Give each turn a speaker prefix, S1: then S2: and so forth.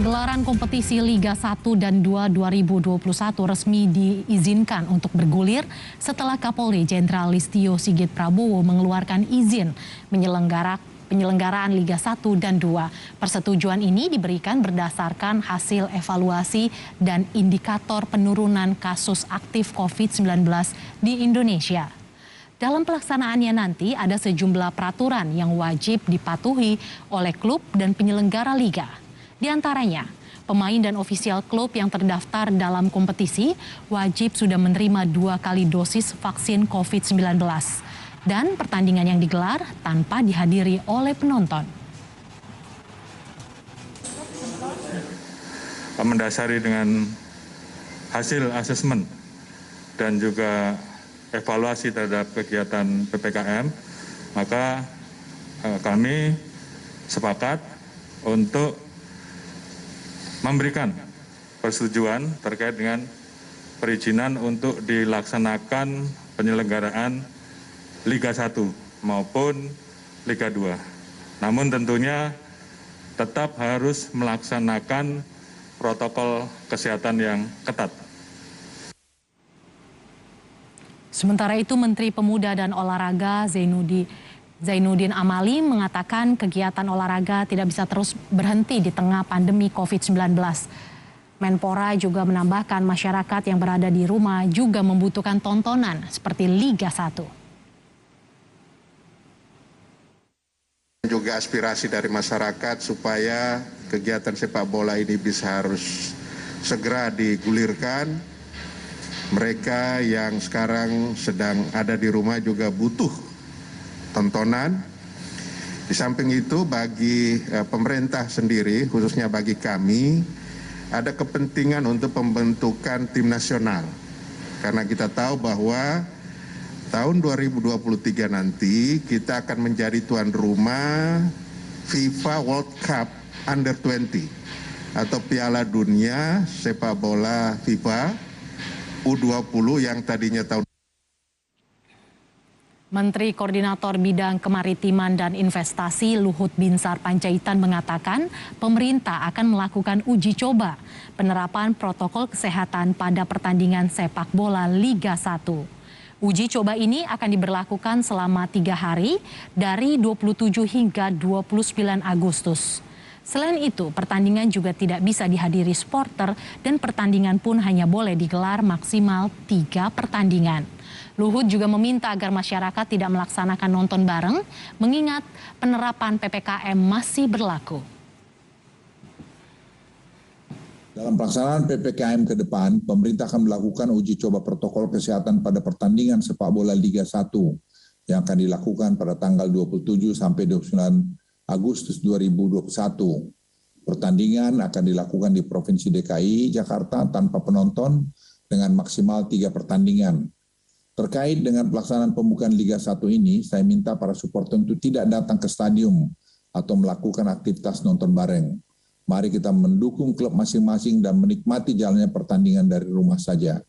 S1: Gelaran kompetisi Liga 1 dan 2 2021 resmi diizinkan untuk bergulir setelah Kapolri Jenderal Listio Sigit Prabowo mengeluarkan izin penyelenggaraan Liga 1 dan 2. Persetujuan ini diberikan berdasarkan hasil evaluasi dan indikator penurunan kasus aktif COVID-19 di Indonesia. Dalam pelaksanaannya nanti ada sejumlah peraturan yang wajib dipatuhi oleh klub dan penyelenggara liga. Di antaranya, pemain dan ofisial klub yang terdaftar dalam kompetisi wajib sudah menerima 2 kali dosis vaksin COVID-19 dan pertandingan yang digelar tanpa dihadiri oleh penonton.
S2: Mendasari dengan hasil asesmen dan juga evaluasi terhadap kegiatan PPKM, maka kami sepakat untuk memberikan persetujuan terkait dengan perizinan untuk dilaksanakan penyelenggaraan Liga 1 maupun Liga 2. Namun tentunya tetap harus melaksanakan protokol kesehatan yang ketat.
S1: Sementara itu, Menteri Pemuda dan Olahraga Zainuddin Amali mengatakan kegiatan olahraga tidak bisa terus berhenti di tengah pandemi COVID-19. Menpora juga menambahkan masyarakat yang berada di rumah juga membutuhkan tontonan seperti Liga 1.
S3: Juga aspirasi dari masyarakat supaya kegiatan sepak bola ini harus segera digulirkan. Mereka yang sekarang sedang ada di rumah juga butuh tontonan. Di samping itu bagi pemerintah sendiri, khususnya bagi kami, ada kepentingan untuk pembentukan tim nasional. Karena kita tahu bahwa tahun 2023 nanti kita akan menjadi tuan rumah FIFA World Cup Under 20 atau Piala Dunia Sepak Bola FIFA U20 yang tadinya tahun.
S1: Menteri Koordinator Bidang Kemaritiman dan Investasi Luhut Binsar Panjaitan mengatakan pemerintah akan melakukan uji coba penerapan protokol kesehatan pada pertandingan sepak bola Liga 1. Uji coba ini akan diberlakukan selama 3 hari dari 27 hingga 29 Agustus. Selain itu, pertandingan juga tidak bisa dihadiri supporter dan pertandingan pun hanya boleh digelar maksimal 3 pertandingan. Luhut juga meminta agar masyarakat tidak melaksanakan nonton bareng, mengingat penerapan PPKM masih berlaku.
S4: Dalam pelaksanaan PPKM ke depan, pemerintah akan melakukan uji coba protokol kesehatan pada pertandingan sepak bola Liga 1 yang akan dilakukan pada tanggal 27 sampai 29 Agustus 2021. Pertandingan akan dilakukan di Provinsi DKI Jakarta tanpa penonton dengan maksimal 3 pertandingan. Terkait dengan pelaksanaan pembukaan Liga 1 ini, saya minta para supporter untuk tidak datang ke stadium atau melakukan aktivitas nonton bareng. Mari kita mendukung klub masing-masing dan menikmati jalannya pertandingan dari rumah saja.